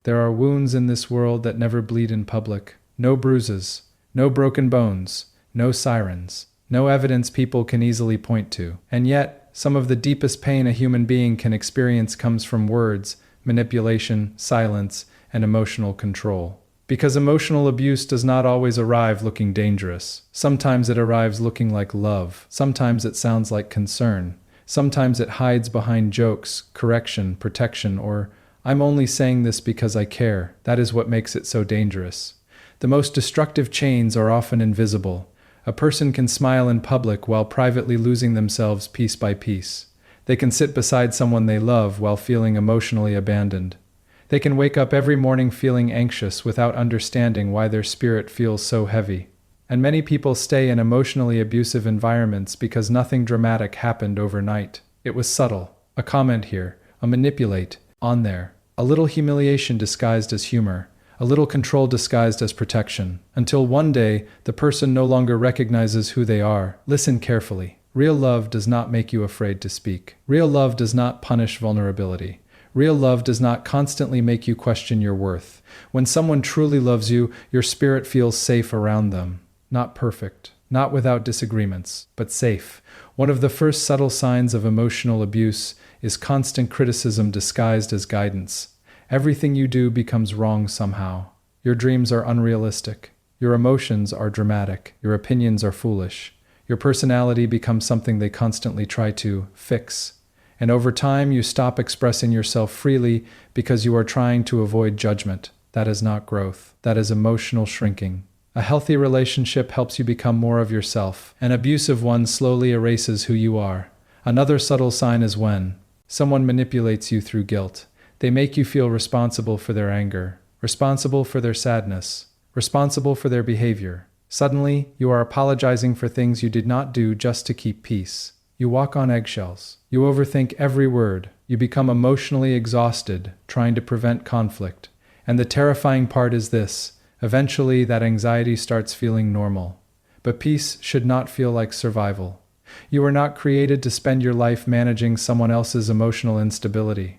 There are wounds in this world that never bleed in public. No bruises, no broken bones, no sirens, no evidence people can easily point to. And yet, some of the deepest pain a human being can experience comes from words, manipulation, silence, and emotional control. Because emotional abuse does not always arrive looking dangerous. Sometimes it arrives looking like love. Sometimes it sounds like concern. Sometimes it hides behind jokes, correction, protection, or "I'm only saying this because I care." That is what makes it so dangerous. The most destructive chains are often invisible. A person can smile in public while privately losing themselves piece by piece. They can sit beside someone they love while feeling emotionally abandoned. They can wake up every morning feeling anxious without understanding why their spirit feels so heavy. And many people stay in emotionally abusive environments because nothing dramatic happened overnight. It was subtle. A comment here, a manipulate, on there. A little humiliation disguised as humor. A little control disguised as protection. Until one day, the person no longer recognizes who they are. Listen carefully. Real love does not make you afraid to speak. Real love does not punish vulnerability. Real love does not constantly make you question your worth. When someone truly loves you, your spirit feels safe around them. Not perfect, not without disagreements, but safe. One of the first subtle signs of emotional abuse is constant criticism disguised as guidance. Everything you do becomes wrong somehow. Your dreams are unrealistic. Your emotions are dramatic. Your opinions are foolish. Your personality becomes something they constantly try to fix. And over time, you stop expressing yourself freely because you are trying to avoid judgment. That is not growth. That is emotional shrinking. A healthy relationship helps you become more of yourself. An abusive one slowly erases who you are. Another subtle sign is when someone manipulates you through guilt. They make you feel responsible for their anger, responsible for their sadness, responsible for their behavior. Suddenly, you are apologizing for things you did not do just to keep peace. You walk on eggshells. You overthink every word. You become emotionally exhausted, trying to prevent conflict. And the terrifying part is this. Eventually, that anxiety starts feeling normal. But peace should not feel like survival. You are not created to spend your life managing someone else's emotional instability.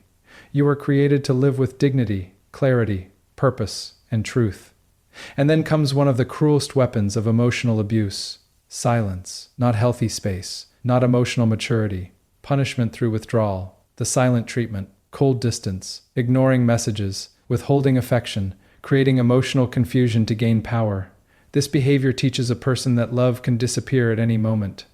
You are created to live with dignity, clarity, purpose, and truth. And then comes one of the cruelest weapons of emotional abuse. Silence, not healthy space. Not emotional maturity, punishment through withdrawal, the silent treatment, cold distance, ignoring messages, withholding affection, creating emotional confusion to gain power. This behavior teaches a person that love can disappear at any moment.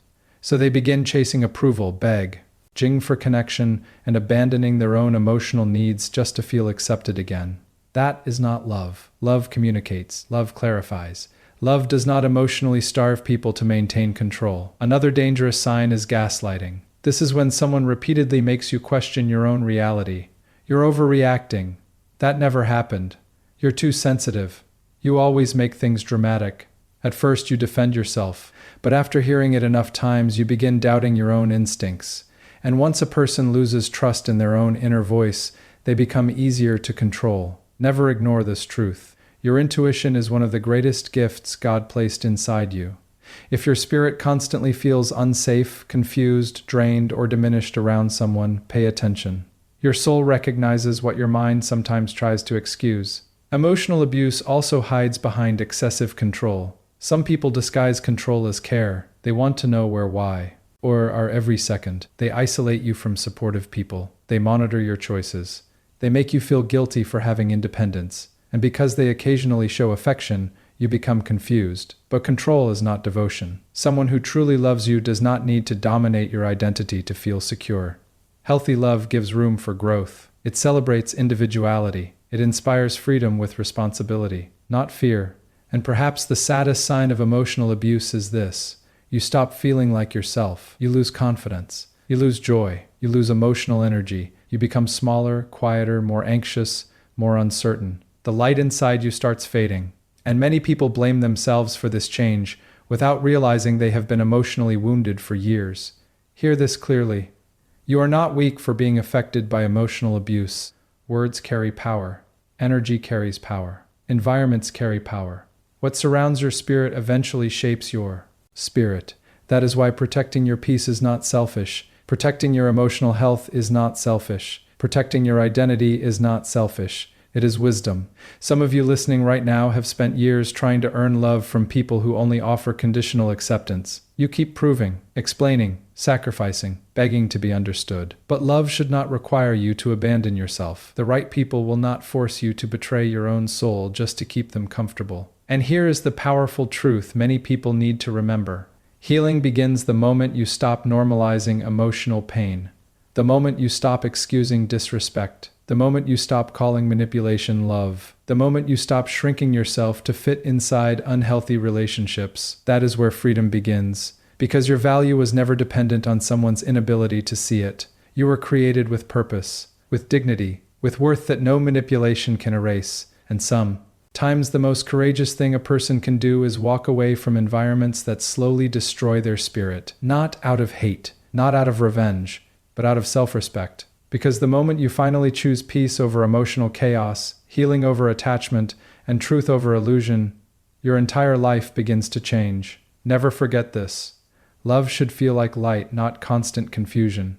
So they begin chasing approval, begging for connection, and abandoning their own emotional needs just to feel accepted again. That is not love. Love communicates, love clarifies. Love does not emotionally starve people to maintain control. Another dangerous sign is gaslighting. This is when someone repeatedly makes you question your own reality. You're overreacting. That never happened. You're too sensitive. You always make things dramatic. At first you defend yourself, but after hearing it enough times you begin doubting your own instincts. And once a person loses trust in their own inner voice, they become easier to control. Never ignore this truth. Your intuition is one of the greatest gifts God placed inside you. If your spirit constantly feels unsafe, confused, drained, or diminished around someone, pay attention. Your soul recognizes what your mind sometimes tries to excuse. Emotional abuse also hides behind excessive control. Some people disguise control as care. They want to know where, why, or are every second. They isolate you from supportive people. They monitor your choices. They make you feel guilty for having independence. And because they occasionally show affection, you become confused. But control is not devotion. Someone who truly loves you does not need to dominate your identity to feel secure. Healthy love gives room for growth. It celebrates individuality. It inspires freedom with responsibility, not fear. And perhaps the saddest sign of emotional abuse is this. You stop feeling like yourself. You lose confidence. You lose joy. You lose emotional energy. You become smaller, quieter, more anxious, more uncertain. The light inside you starts fading, and many people blame themselves for this change without realizing they have been emotionally wounded for years. Hear this clearly. You are not weak for being affected by emotional abuse. Words carry power. Energy carries power. Environments carry power. What surrounds your spirit eventually shapes your spirit. That is why protecting your peace is not selfish. Protecting your emotional health is not selfish. Protecting your identity is not selfish. It is wisdom. Some of you listening right now have spent years trying to earn love from people who only offer conditional acceptance. You keep proving, explaining, sacrificing, begging to be understood. But love should not require you to abandon yourself. The right people will not force you to betray your own soul just to keep them comfortable. And here is the powerful truth many people need to remember. Healing begins the moment you stop normalizing emotional pain. The moment you stop excusing disrespect. The moment you stop calling manipulation love. The moment you stop shrinking yourself to fit inside unhealthy relationships. That is where freedom begins. Because your value was never dependent on someone's inability to see it. You were created with purpose, with dignity, with worth that no manipulation can erase. And sometimes the most courageous thing a person can do is walk away from environments that slowly destroy their spirit. Not out of hate, not out of revenge, but out of self-respect. Because the moment you finally choose peace over emotional chaos, healing over attachment, and truth over illusion, your entire life begins to change. Never forget this. Love should feel like light, not constant confusion.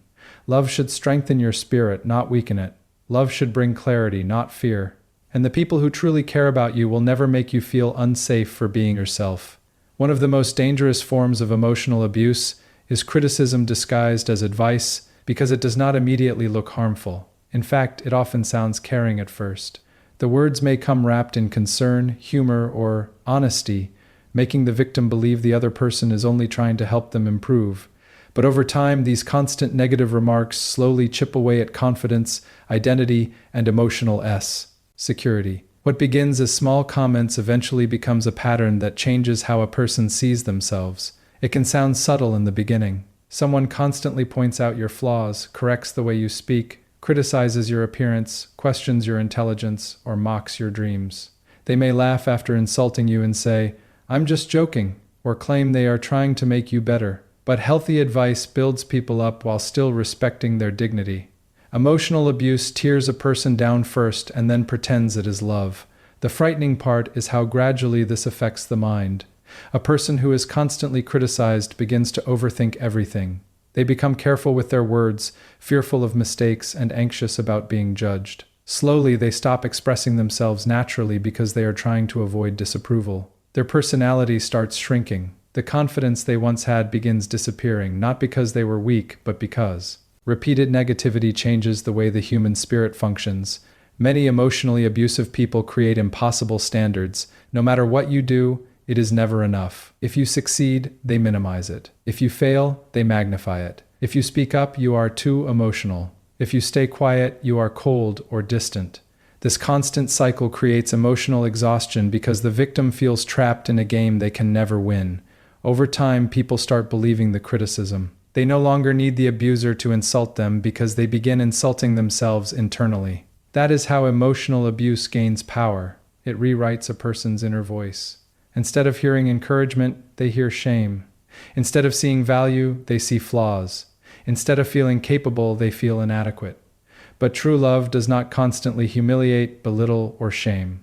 Love should strengthen your spirit, not weaken it. Love should bring clarity, not fear. And the people who truly care about you will never make you feel unsafe for being yourself. One of the most dangerous forms of emotional abuse is criticism disguised as advice, because it does not immediately look harmful. In fact, it often sounds caring at first. The words may come wrapped in concern, humor, or honesty, making the victim believe the other person is only trying to help them improve. But over time, these constant negative remarks slowly chip away at confidence, identity, and emotional security. What begins as small comments eventually becomes a pattern that changes how a person sees themselves. It can sound subtle in the beginning. Someone constantly points out your flaws, corrects the way you speak, criticizes your appearance, questions your intelligence, or mocks your dreams. They may laugh after insulting you and say, "I'm just joking," or claim they are trying to make you better. But healthy advice builds people up while still respecting their dignity. Emotional abuse tears a person down first and then pretends it is love. The frightening part is how gradually this affects the mind. A person who is constantly criticized begins to overthink everything. They become careful with their words, fearful of mistakes, and anxious about being judged. Slowly, they stop expressing themselves naturally because they are trying to avoid disapproval. Their personality starts shrinking. The confidence they once had begins disappearing, not because they were weak, but because repeated negativity changes the way the human spirit functions. Many emotionally abusive people create impossible standards. No matter what you do, it is never enough. If you succeed, they minimize it. If you fail, they magnify it. If you speak up, you are too emotional. If you stay quiet, you are cold or distant. This constant cycle creates emotional exhaustion because the victim feels trapped in a game they can never win. Over time, people start believing the criticism. They no longer need the abuser to insult them because they begin insulting themselves internally. That is how emotional abuse gains power. It rewrites a person's inner voice. Instead of hearing encouragement, they hear shame. Instead of seeing value, they see flaws. Instead of feeling capable, they feel inadequate. But true love does not constantly humiliate, belittle, or shame.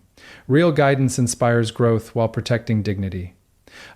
Real guidance inspires growth while protecting dignity.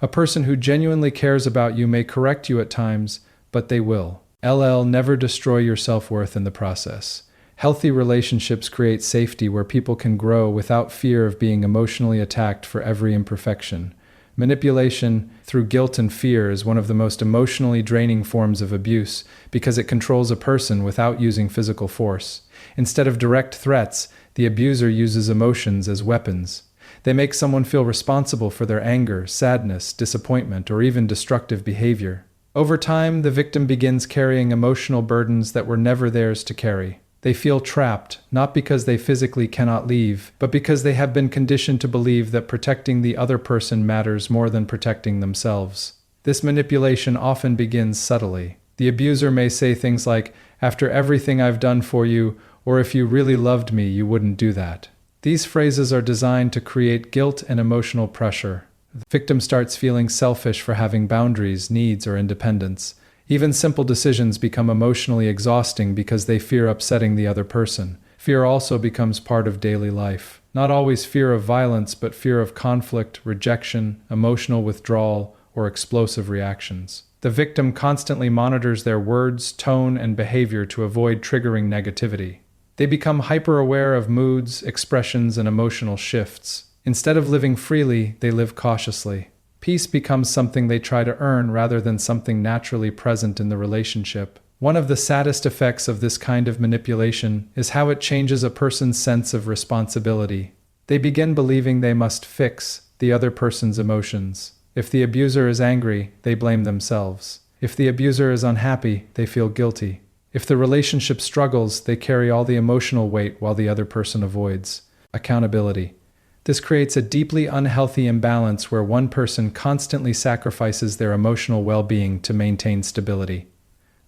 A person who genuinely cares about you may correct you at times, but they will. Never destroy your self-worth in the process. Healthy relationships create safety where people can grow without fear of being emotionally attacked for every imperfection. Manipulation through guilt and fear is one of the most emotionally draining forms of abuse because it controls a person without using physical force. Instead of direct threats, the abuser uses emotions as weapons. They make someone feel responsible for their anger, sadness, disappointment, or even destructive behavior. Over time, the victim begins carrying emotional burdens that were never theirs to carry. They feel trapped, not because they physically cannot leave, but because they have been conditioned to believe that protecting the other person matters more than protecting themselves. This manipulation often begins subtly. The abuser may say things like, "After everything I've done for you," or "If you really loved me, you wouldn't do that." These phrases are designed to create guilt and emotional pressure. The victim starts feeling selfish for having boundaries, needs, or independence. Even simple decisions become emotionally exhausting because they fear upsetting the other person. Fear also becomes part of daily life. Not always fear of violence, but fear of conflict, rejection, emotional withdrawal, or explosive reactions. The victim constantly monitors their words, tone, and behavior to avoid triggering negativity. They become hyper-aware of moods, expressions, and emotional shifts. Instead of living freely, they live cautiously. Peace becomes something they try to earn rather than something naturally present in the relationship. One of the saddest effects of this kind of manipulation is how it changes a person's sense of responsibility. They begin believing they must fix the other person's emotions. If the abuser is angry, they blame themselves. If the abuser is unhappy, they feel guilty. If the relationship struggles, they carry all the emotional weight while the other person avoids accountability. This creates a deeply unhealthy imbalance where one person constantly sacrifices their emotional well-being to maintain stability.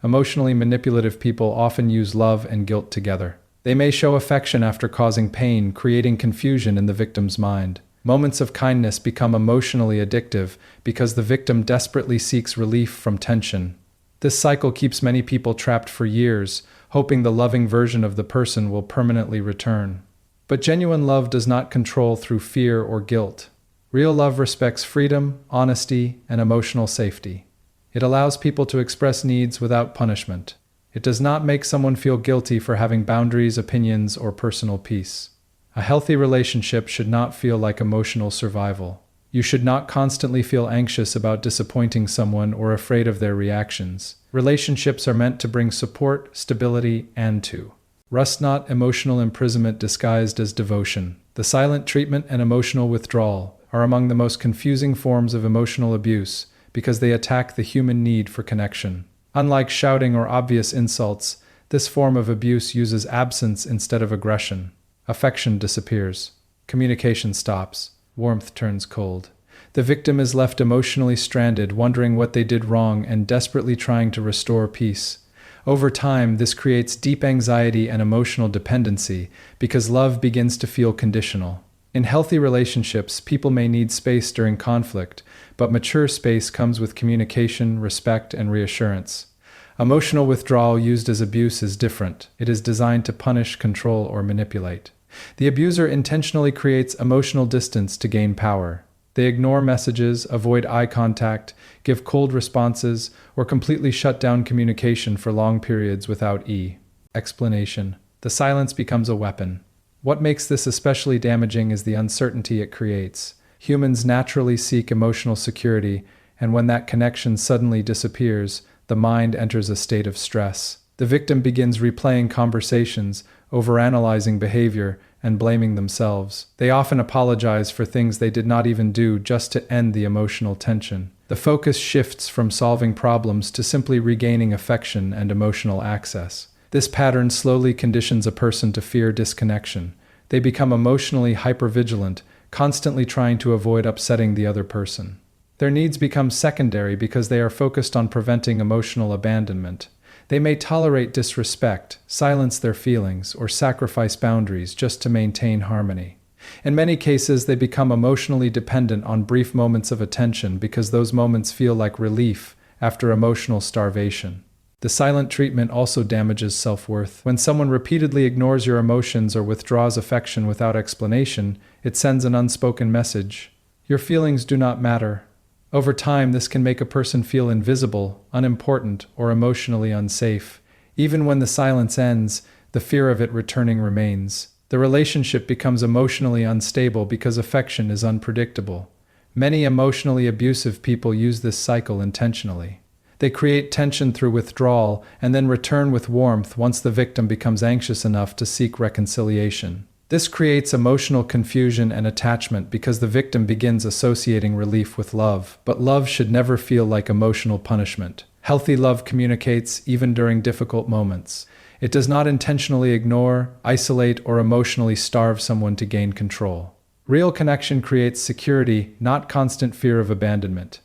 Emotionally manipulative people often use love and guilt together. They may show affection after causing pain, creating confusion in the victim's mind. Moments of kindness become emotionally addictive because the victim desperately seeks relief from tension. This cycle keeps many people trapped for years, hoping the loving version of the person will permanently return. But genuine love does not control through fear or guilt. Real love respects freedom, honesty, and emotional safety. It allows people to express needs without punishment. It does not make someone feel guilty for having boundaries, opinions, or personal peace. A healthy relationship should not feel like emotional survival. You should not constantly feel anxious about disappointing someone or afraid of their reactions. Relationships are meant to bring support, stability, and rust not emotional imprisonment disguised as devotion. The silent treatment and emotional withdrawal are among the most confusing forms of emotional abuse because they attack the human need for connection. Unlike shouting or obvious insults, this form of abuse uses absence instead of aggression. Affection disappears. Communication stops. Warmth turns cold. The victim is left emotionally stranded, wondering what they did wrong and desperately trying to restore peace. Over time, this creates deep anxiety and emotional dependency because love begins to feel conditional. In healthy relationships, people may need space during conflict, but mature space comes with communication, respect, and reassurance. Emotional withdrawal used as abuse is different. It is designed to punish, control, or manipulate. The abuser intentionally creates emotional distance to gain power. They ignore messages, avoid eye contact, give cold responses, or completely shut down communication for long periods without explanation. The silence becomes a weapon. What makes this especially damaging is the uncertainty it creates. Humans naturally seek emotional security, and when that connection suddenly disappears, the mind enters a state of stress. The victim begins replaying conversations, overanalyzing behavior, and blaming themselves. They often apologize for things they did not even do just to end the emotional tension. The focus shifts from solving problems to simply regaining affection and emotional access. This pattern slowly conditions a person to fear disconnection. They become emotionally hypervigilant, constantly trying to avoid upsetting the other person. Their needs become secondary because they are focused on preventing emotional abandonment. They may tolerate disrespect, silence their feelings, or sacrifice boundaries just to maintain harmony. In many cases, they become emotionally dependent on brief moments of attention because those moments feel like relief after emotional starvation. The silent treatment also damages self-worth. When someone repeatedly ignores your emotions or withdraws affection without explanation, it sends an unspoken message. Your feelings do not matter. Over time, this can make a person feel invisible, unimportant, or emotionally unsafe. Even when the silence ends, the fear of it returning remains. The relationship becomes emotionally unstable because affection is unpredictable. Many emotionally abusive people use this cycle intentionally. They create tension through withdrawal and then return with warmth once the victim becomes anxious enough to seek reconciliation. This creates emotional confusion and attachment because the victim begins associating relief with love. But love should never feel like emotional punishment. Healthy love communicates even during difficult moments. It does not intentionally ignore, isolate, or emotionally starve someone to gain control. Real connection creates security, not constant fear of abandonment.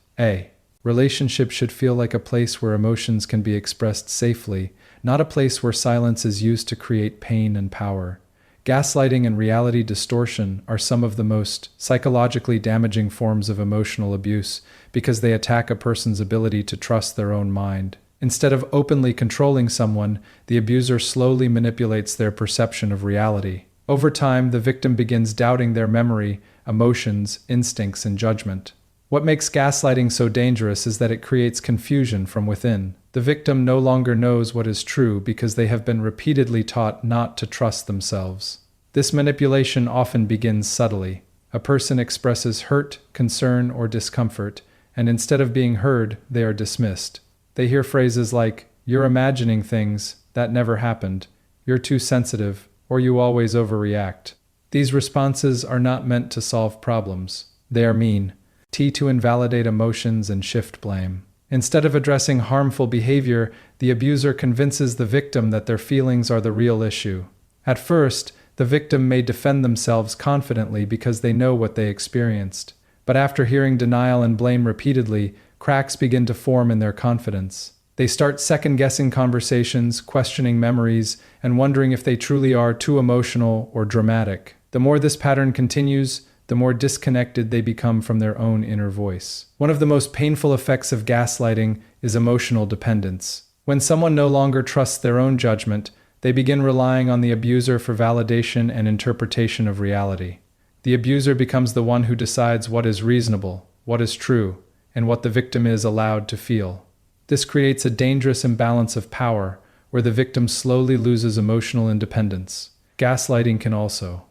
Relationships should feel like a place where emotions can be expressed safely, not a place where silence is used to create pain and power. Gaslighting and reality distortion are some of the most psychologically damaging forms of emotional abuse because they attack a person's ability to trust their own mind. Instead of openly controlling someone, the abuser slowly manipulates their perception of reality. Over time, the victim begins doubting their memory, emotions, instincts, and judgment. What makes gaslighting so dangerous is that it creates confusion from within. The victim no longer knows what is true because they have been repeatedly taught not to trust themselves. This manipulation often begins subtly. A person expresses hurt, concern, or discomfort, and instead of being heard, they are dismissed. They hear phrases like, "You're imagining things, that never happened," "You're too sensitive," or "You always overreact." These responses are not meant to solve problems. They are mean to invalidate emotions and shift blame. Instead of addressing harmful behavior, the abuser convinces the victim that their feelings are the real issue. At first, the victim may defend themselves confidently because they know what they experienced. But after hearing denial and blame repeatedly, cracks begin to form in their confidence. They start second-guessing conversations, questioning memories, and wondering if they truly are too emotional or dramatic. The more this pattern continues, the more disconnected they become from their own inner voice. One of the most painful effects of gaslighting is emotional dependence. When someone no longer trusts their own judgment, they begin relying on the abuser for validation and interpretation of reality. The abuser becomes the one who decides what is reasonable, what is true, and what the victim is allowed to feel. This creates a dangerous imbalance of power, where the victim slowly loses emotional independence. Gaslighting can also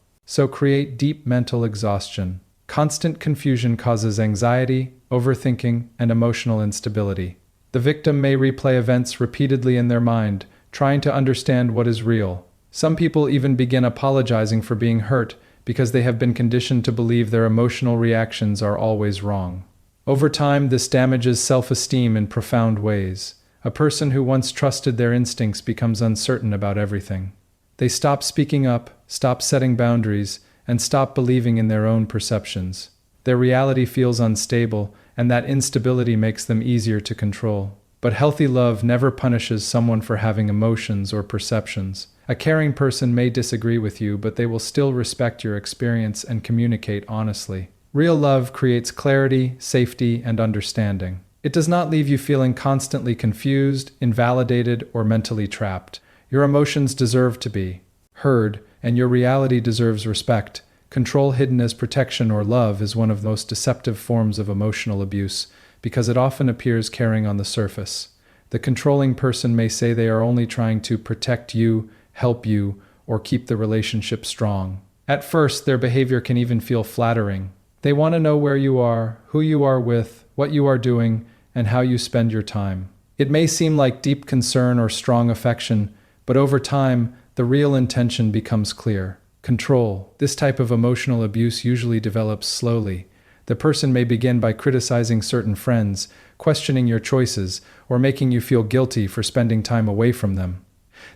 create deep mental exhaustion. Constant confusion causes anxiety, overthinking, and emotional instability. The victim may replay events repeatedly in their mind, trying to understand what is real. Some people even begin apologizing for being hurt because they have been conditioned to believe their emotional reactions are always wrong. Over time, this damages self-esteem in profound ways. A person who once trusted their instincts becomes uncertain about everything. They stop speaking up, stop setting boundaries, and stop believing in their own perceptions. Their reality feels unstable, and that instability makes them easier to control. But healthy love never punishes someone for having emotions or perceptions. A caring person may disagree with you, but they will still respect your experience and communicate honestly. Real love creates clarity, safety, and understanding. It does not leave you feeling constantly confused, invalidated, or mentally trapped. Your emotions deserve to be heard, and your reality deserves respect. Control hidden as protection or love is one of the most deceptive forms of emotional abuse because it often appears caring on the surface. The controlling person may say they are only trying to protect you, help you, or keep the relationship strong. At first, their behavior can even feel flattering. They want to know where you are, who you are with, what you are doing, and how you spend your time. It may seem like deep concern or strong affection, but over time, the real intention becomes clear. Control. This type of emotional abuse usually develops slowly. The person may begin by criticizing certain friends, questioning your choices, or making you feel guilty for spending time away from them.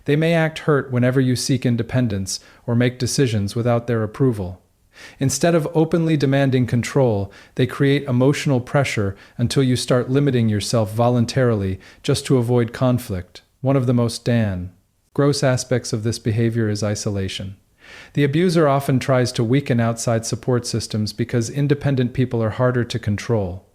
They may act hurt whenever you seek independence or make decisions without their approval. Instead of openly demanding control, they create emotional pressure until you start limiting yourself voluntarily just to avoid conflict. One of the most gross aspects of this behavior is isolation. The abuser often tries to weaken outside support systems because independent people are harder to control.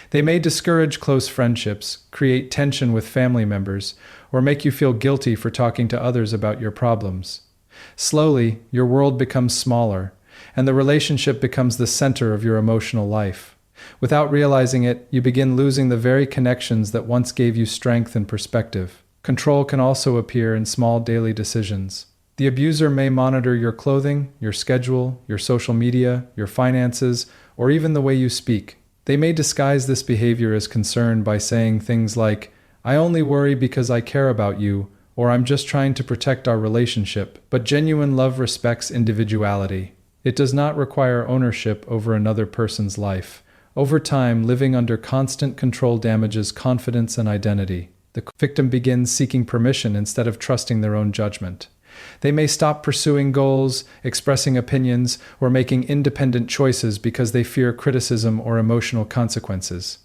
They may discourage close friendships, create tension with family members, or make you feel guilty for talking to others about your problems. Slowly, your world becomes smaller, and the relationship becomes the center of your emotional life. Without realizing it, you begin losing the very connections that once gave you strength and perspective. Control can also appear in small daily decisions. The abuser may monitor your clothing, your schedule, your social media, your finances, or even the way you speak. They may disguise this behavior as concern by saying things like, "I only worry because I care about you," or "I'm just trying to protect our relationship." But genuine love respects individuality. It does not require ownership over another person's life. Over time, living under constant control damages confidence and identity. The victim begins seeking permission instead of trusting their own judgment. They may stop pursuing goals, expressing opinions, or making independent choices because they fear criticism or emotional consequences.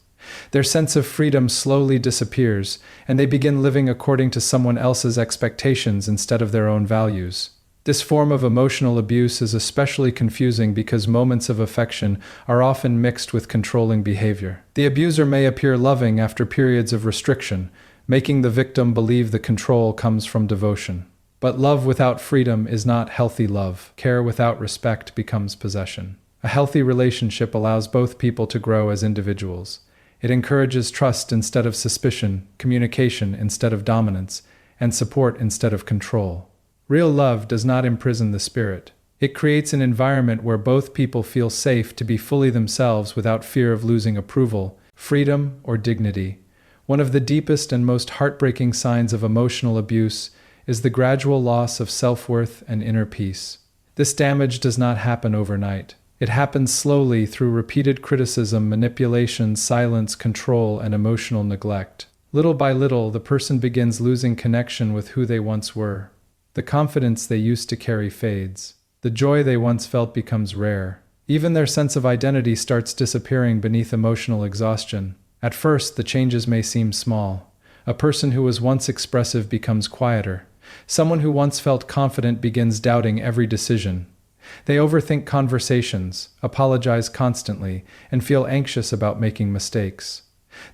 Their sense of freedom slowly disappears, and they begin living according to someone else's expectations instead of their own values. This form of emotional abuse is especially confusing because moments of affection are often mixed with controlling behavior. The abuser may appear loving after periods of restriction, making the victim believe the control comes from devotion. But love without freedom is not healthy love. Care without respect becomes possession. A healthy relationship allows both people to grow as individuals. It encourages trust instead of suspicion, communication instead of dominance, and support instead of control. Real love does not imprison the spirit. It creates an environment where both people feel safe to be fully themselves without fear of losing approval, freedom, or dignity. One of the deepest and most heartbreaking signs of emotional abuse is the gradual loss of self-worth and inner peace. This damage does not happen overnight. It happens slowly through repeated criticism, manipulation, silence, control, and emotional neglect. Little by little, the person begins losing connection with who they once were. The confidence they used to carry fades. The joy they once felt becomes rare. Even their sense of identity starts disappearing beneath emotional exhaustion. At first, the changes may seem small. A person who was once expressive becomes quieter. Someone who once felt confident begins doubting every decision. They overthink conversations, apologize constantly, and feel anxious about making mistakes.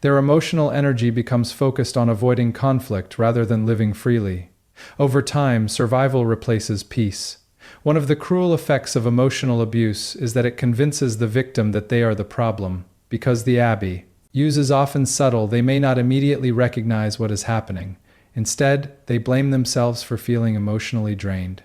Their emotional energy becomes focused on avoiding conflict rather than living freely. Over time, survival replaces peace. One of the cruel effects of emotional abuse is that it convinces the victim that they are the problem. Because the abuse is often subtle, they may not immediately recognize what is happening. Instead, they blame themselves for feeling emotionally drained.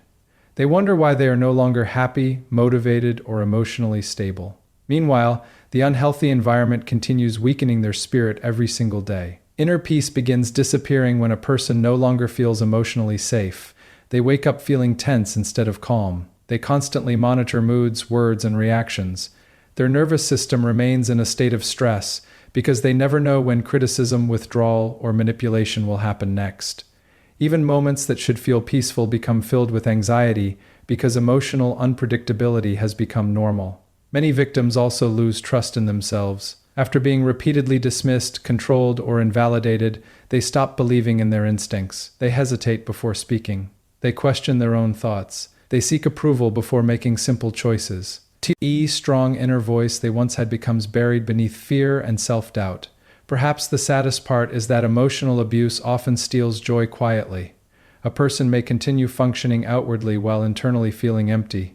They wonder why they are no longer happy, motivated, or emotionally stable. Meanwhile, the unhealthy environment continues weakening their spirit every single day. Inner peace begins disappearing when a person no longer feels emotionally safe. They wake up feeling tense instead of calm. They constantly monitor moods, words, and reactions. Their nervous system remains in a state of stress because they never know when criticism, withdrawal, or manipulation will happen next. Even moments that should feel peaceful become filled with anxiety because emotional unpredictability has become normal. Many victims also lose trust in themselves. After being repeatedly dismissed, controlled, or invalidated, they stop believing in their instincts. They hesitate before speaking. They question their own thoughts. They seek approval before making simple choices. The strong inner voice they once had becomes buried beneath fear and self-doubt. Perhaps the saddest part is that emotional abuse often steals joy quietly. A person may continue functioning outwardly while internally feeling empty.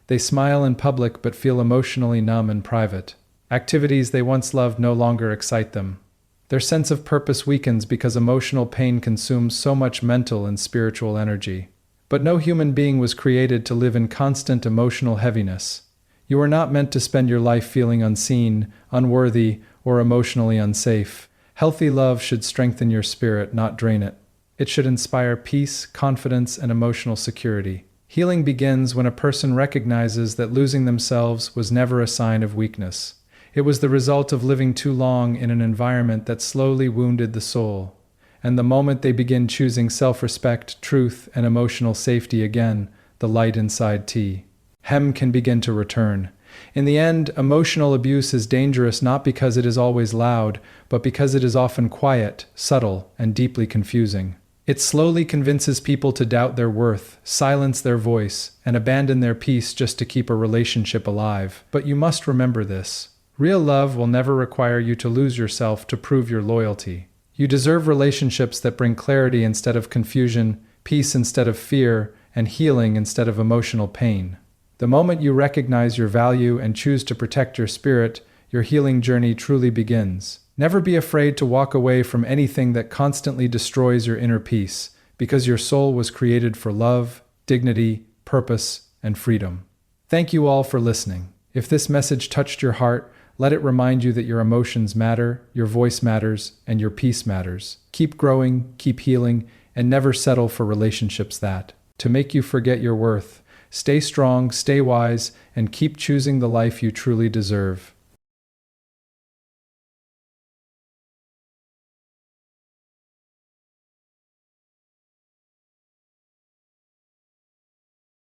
They smile in public but feel emotionally numb in private. Activities they once loved no longer excite them. Their sense of purpose weakens because emotional pain consumes so much mental and spiritual energy. But no human being was created to live in constant emotional heaviness. You are not meant to spend your life feeling unseen, unworthy, or emotionally unsafe. Healthy love should strengthen your spirit, not drain it. It should inspire peace, confidence, and emotional security. Healing begins when a person recognizes that losing themselves was never a sign of weakness. It was the result of living too long in an environment that slowly wounded the soul. And the moment they begin choosing self-respect, truth, and emotional safety again, the light inside them can begin to return. In the end, emotional abuse is dangerous not because it is always loud, but because it is often quiet, subtle, and deeply confusing. It slowly convinces people to doubt their worth, silence their voice, and abandon their peace just to keep a relationship alive. But you must remember this. Real love will never require you to lose yourself to prove your loyalty. You deserve relationships that bring clarity instead of confusion, peace instead of fear, and healing instead of emotional pain. The moment you recognize your value and choose to protect your spirit, your healing journey truly begins. Never be afraid to walk away from anything that constantly destroys your inner peace, because your soul was created for love, dignity, purpose, and freedom. Thank you all for listening. If this message touched your heart, let it remind you that your emotions matter, your voice matters, and your peace matters. Keep growing, keep healing, and never settle for relationships that make you forget your worth. Stay strong, stay wise, and keep choosing the life you truly deserve.